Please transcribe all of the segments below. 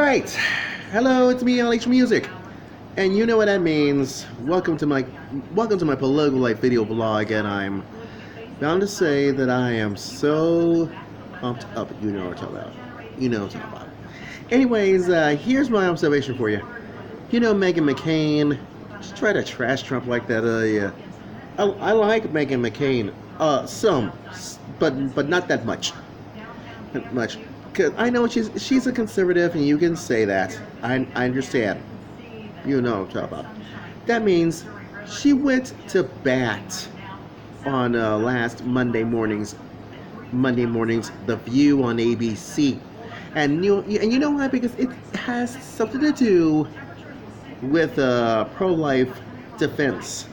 right. Hello, it's me, LH Music. And you know what that means. Welcome to my political life video blog, and I'm bound to say that I am so pumped up. You know what I'm talking about. You know what I'm talking about. Anyways, here's my observation for you. You know Meghan McCain. Just try to trash Trump like that. Yeah. I like Meghan McCain. Some, but not that much. Not much. Cause I know she's a conservative, and you can say that. I understand. You know what I'm talking about. That means she went to bat on last Monday morning's The View on ABC, and you know why? Because it has something to do with pro-life defense.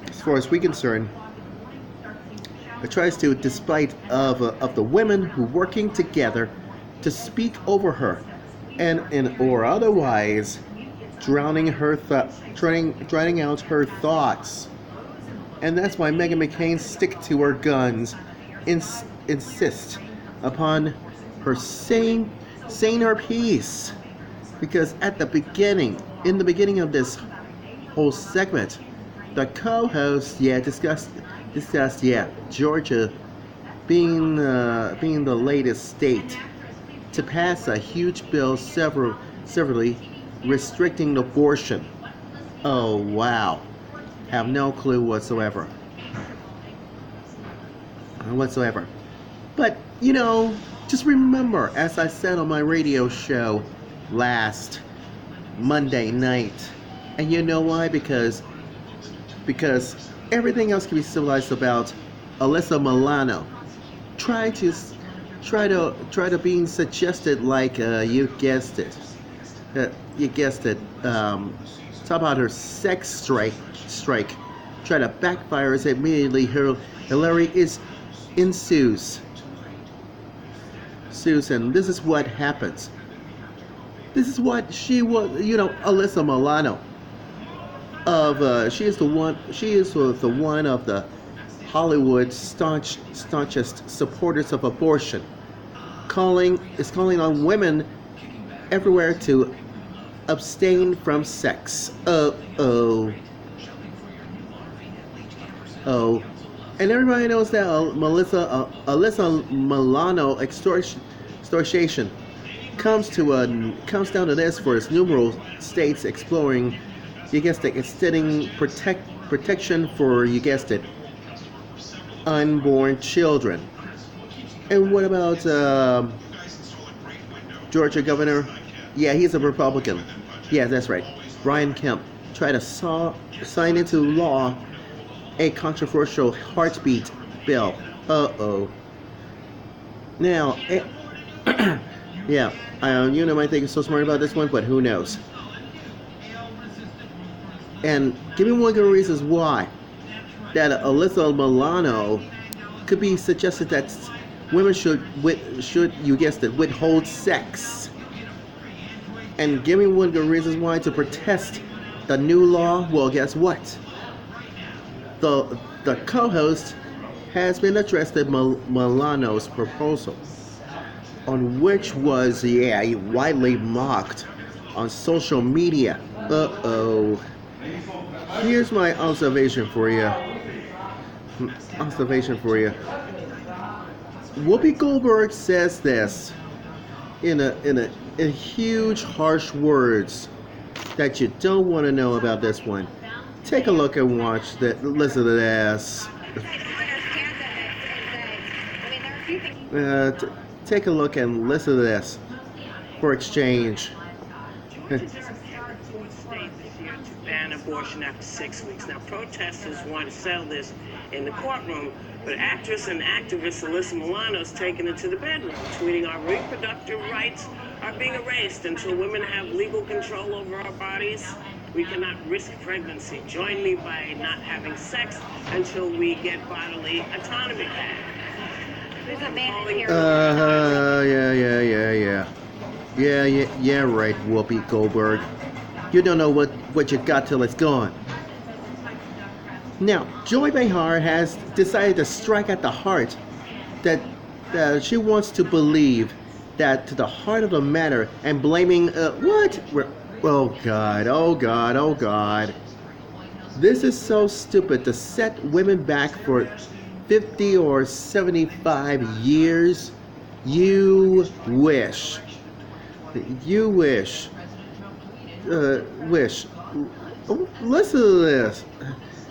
As far as we're concerned, it tries to, despite of the women who working together to speak over her, and or otherwise drowning out her thoughts. And that's why Meghan McCain stick to her guns, insist upon her saying her piece, because in the beginning of this whole segment, the co-host discussed Georgia being the latest state to pass a huge bill severely restricting abortion. Oh wow, have no clue whatsoever. But just remember, as I said on my radio show last Monday night, and you know why? Because everything else can be civilized about Alyssa Milano. Try to being suggested, like you guessed it. Talk about her sex strike. Try to backfire as immediately Hillary ensues. And this is what happens. This is what she was. Alyssa Milano. She is the one of the Hollywood staunchest supporters of abortion, calling on women everywhere to abstain from sex. Oh, and everybody knows that Alyssa Milano extortion comes down to this: for its numerous states exploring, extending protection for, unborn children. And what about Georgia governor? Yeah, he's a Republican. Yeah, that's right. Brian Kemp tried to sign into law a controversial heartbeat bill. Now, yeah, you might think you're so smart about this one, but who knows? And give me one good reasons why that Alyssa Milano could be suggested that women should withhold sex. And give me one good reasons why to protest the new law. Well, guess what? The co-host has been addressed at Milano's proposal, on which was widely mocked on social media. Here's my observation for you. Whoopi Goldberg says this in huge, harsh words that you don't want to know about this one. Take a look and listen to this. Take a look and listen to this for exchange. Ban abortion after 6 weeks. Now, protesters want to sell this in the courtroom, but actress and activist Alyssa Milano is taking it to the bedroom, tweeting, "Our reproductive rights are being erased until women have legal control over our bodies. We cannot risk pregnancy. Join me by not having sex until we get bodily autonomy back." There's a man in here. Yeah, right, Whoopi Goldberg. You don't know what you got till it's gone. Now, Joy Behar has decided to strike at the heart that she wants to believe that to the heart of the matter and blaming what? Oh God! Oh God! Oh God! This is so stupid to set women back for 50 or 75 years. You wish. You wish. Wish. Listen to this.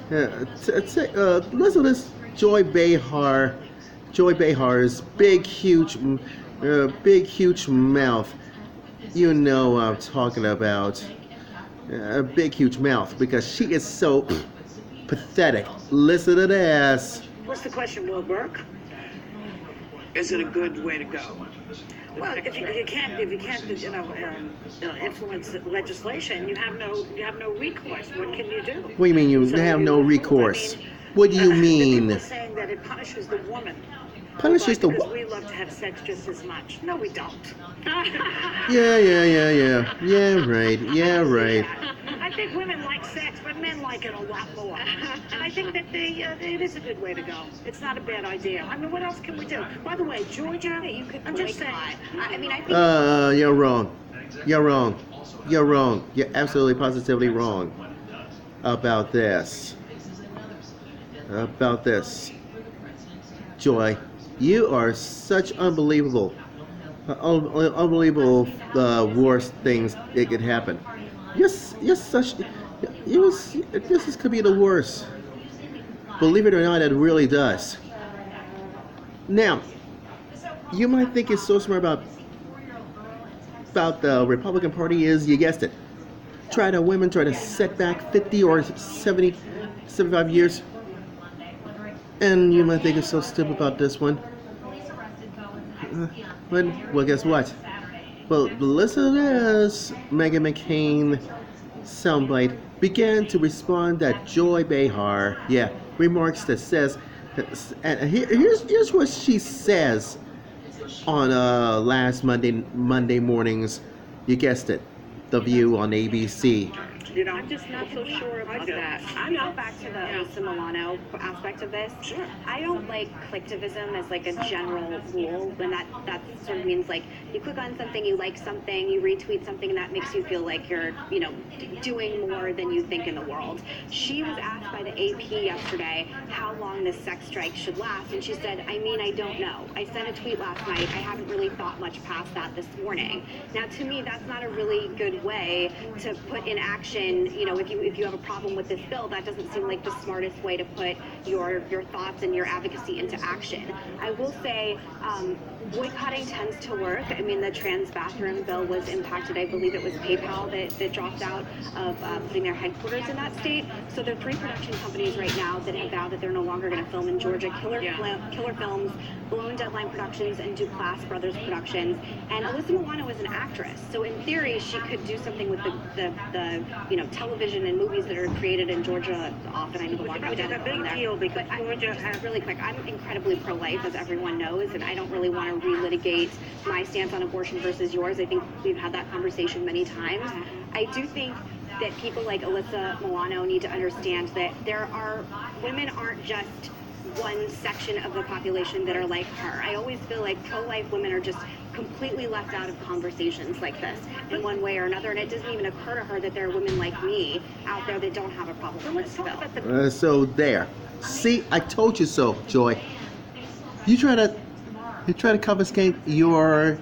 Listen to this Joy Behar. Joy Behar's big, huge mouth. You know what I'm talking about. A big, huge mouth because she is so pathetic. Listen to this. What's the question, Will Burke? Is it a good way to go? Well, if you can't influence legislation, you have no recourse. What can you do? What do you mean you have no recourse? What do you mean? People are saying that it punishes the woman. Punishes the because we love to have sex just as much. No, we don't. Yeah, right. I think women like sex, but men like it a lot more. And I think that it is a good way to go. It's not a bad idea. I mean, what else can we do? By the way, Georgia, I'm just saying. I mean, I think... You're wrong. You're absolutely positively wrong about this. Joy, you are such unbelievable worst things that could happen. You're such. This could be the worst. Believe it or not, it really does. Now, you might think it's so smart about the Republican Party is, you guessed it. Try to set back 50 or 70, 75 years. And you might think it's so stupid about this one. Well, guess what? Well, listen to this. Meghan McCain soundbite began to respond that Joy Behar, remarks that says, and here's what she says on last Monday morning's, you guessed it, The View on ABC. I'm just not so sure about that. I know. Back to the Alyssa Milano aspect of this. Sure. I don't like collectivism as like a general rule, and that sort of means like you click on something, you like something, you retweet something, and that makes you feel like you're, doing more than you think in the world. She was asked by the AP yesterday how long this sex strike should last, and she said, I don't know. I sent a tweet last night. I haven't really thought much past that this morning. Now, to me, that's not a really good way to put in action. If you have a problem with this bill, that doesn't seem like the smartest way to put your thoughts and your advocacy into action. I will say boycotting tends to work. I mean, the trans bathroom bill was impacted. I believe it was PayPal that dropped out of putting their headquarters in that state. So there are 3 production companies right now that have vowed that they're no longer going to film in Georgia. Killer Films, Blown Deadline Productions, and Duplass Brothers Productions. And Alyssa Milano is an actress, so in theory she could do something with the television and movies that are created in Georgia often. I know the Walking Dead. It's a big deal because Georgia has... Really quick, I'm incredibly pro-life, as everyone knows, and I don't really want to relitigate my stance on abortion versus yours. I think we've had that conversation many times. I do think that people like Alyssa Milano need to understand that women aren't just one section of the population that are like her. I always feel like pro-life women are just completely left out of conversations like this in one way or another, and it doesn't even occur to her that there are women like me out there that don't have a problem with this bill. So there. See, I told you so, Joy. You try to confiscate your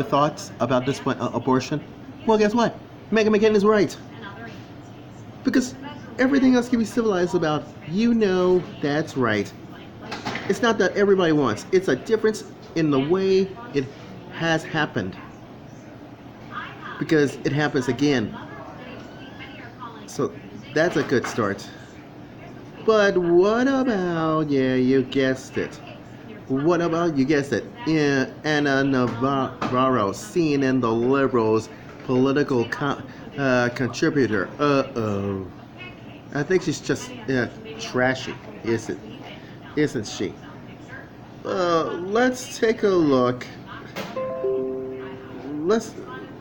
thoughts about this abortion. Well, guess what? Meghan McCain is right. Because everything else can be civilized about. That's right. It's not that everybody wants. It's a difference in the way it has happened. Because it happens again. So that's a good start. But what about, you guessed it. What about, you guessed it, Anna Navarro, CNN The Liberals political contributor. I think she's just trashy, isn't she? Let's take a look. Let's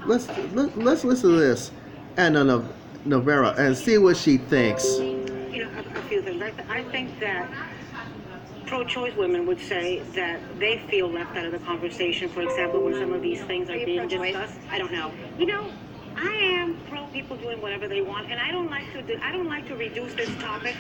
listen to this, Anna Navarro, and see what she thinks. A few things. I think that pro-choice women would say that they feel left out of the conversation. For example, when some of these things are being discussed. I don't know. You know, I am pro people doing whatever they want, and I don't like to reduce this topic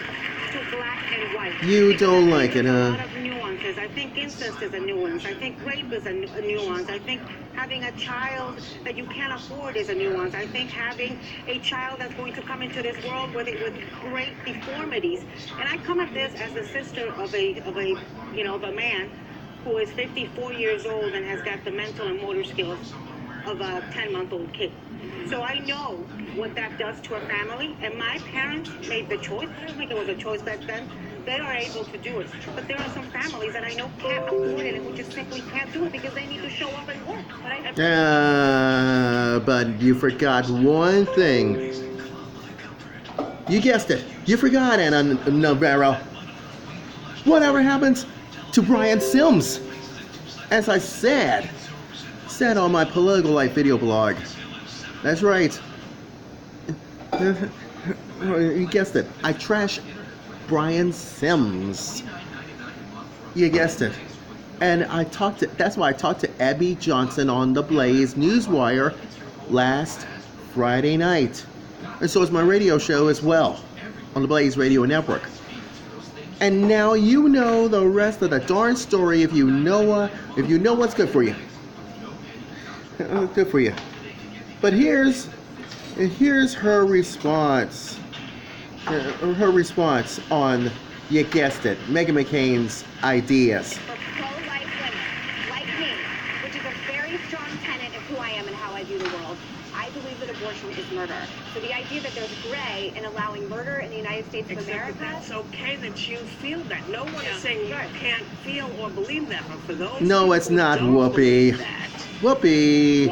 to black and white. You don't like it, There's huh? a lot of nuances. I think incest is a nuance. I think rape is a nuance. I think having a child that you can't afford is a nuance. I think having a child that's going to come into this world with great deformities. And I come at this as the sister of a man who is 54 years old and has got the mental and motor skills of a 10-month-old kid. So I know what that does to a family, and my parents made the choice. I don't think it was a choice back then. They are able to do it. But there are some families that I know can't afford it and who just simply can't do it because they need to show up and work. But you forgot one thing. You guessed it. You forgot, Anna Navarro. Whatever happens to Brian Sims? As I said on my Political Life video blog. That's right. You guessed it. I trash Brian Sims. You guessed it. And that's why I talked to Abby Johnson on the Blaze Newswire last Friday night. And so is my radio show as well on the Blaze Radio Network. And now you know the rest of the darn story if you know what's good for you. Good for you. But here's her response. Her response on, you guessed it, Meghan McCain's ideas. For pro-life women, like me, which is a very strong tenet of who I am and how I view the world, I believe that abortion is murder. So the idea that there's gray in allowing murder in the United States of America... That's okay that you feel that. No one is saying you can't feel or believe that. But for those no, it's not, Whoopi. Whoopi.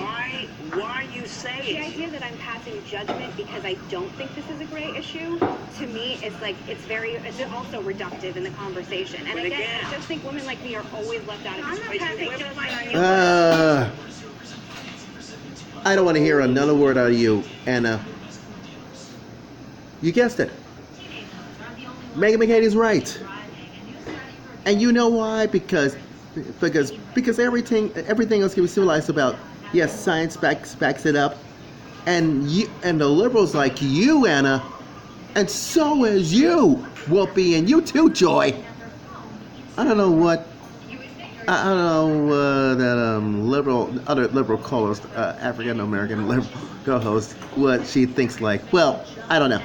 Why you say the idea that I'm passing judgment because I don't think this is a gray issue, to me, it's also reductive in the conversation. And again, I just think women like me are always left out of this. I'm not passing judgment. I don't want to hear another word out of you, Anna. You guessed it. Meghan McCain is right. And you know why? Because everything else can be civilized about. Yes, science backs it up. And the liberals like you, Anna, and so is you, Whoopi, and you too, Joy. I don't know that other liberal co-host, African American liberal co-host, what she thinks like. Well, I don't know.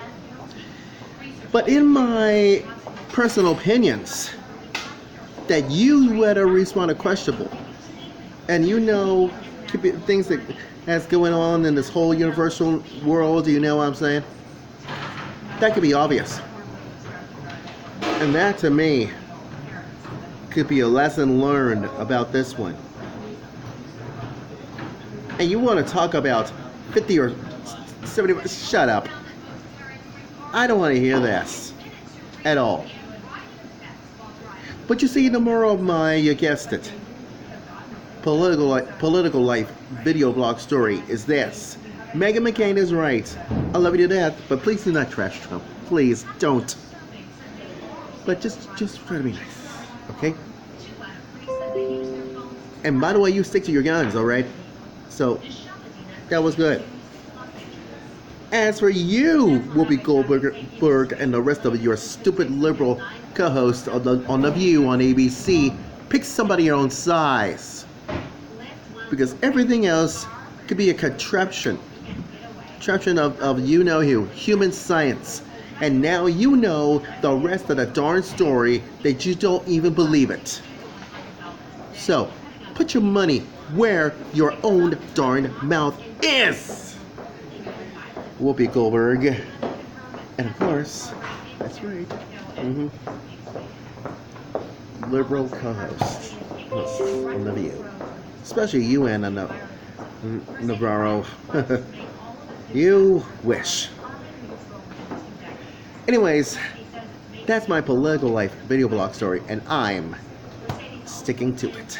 But in my personal opinions, that you whether respond to questionable, and things that's going on in this whole universal world, do you know what I'm saying? That could be obvious. And that to me could be a lesson learned about this one. And you want to talk about 50 or 70, shut up. I don't want to hear this at all. But you see, the moral of my, you guessed it, political life video blog story is this. Meghan McCain is right. I love you to death, but please do not trash Trump. Please don't. But just try to be nice, okay? And by the way, you stick to your guns, all right? So that was good. As for you, Whoopi Goldberg, and the rest of your stupid liberal co-hosts on the View on ABC, pick somebody your own size. Because everything else could be a contraption of you-know-who, human science. And now you know the rest of the darn story that you don't even believe it. So, put your money where your own darn mouth is. Whoopi Goldberg. And of course, that's right. Liberal co-host on The View. Especially you, Anna Navarro. You wish. Anyways, that's my political life video blog story, and I'm sticking to it.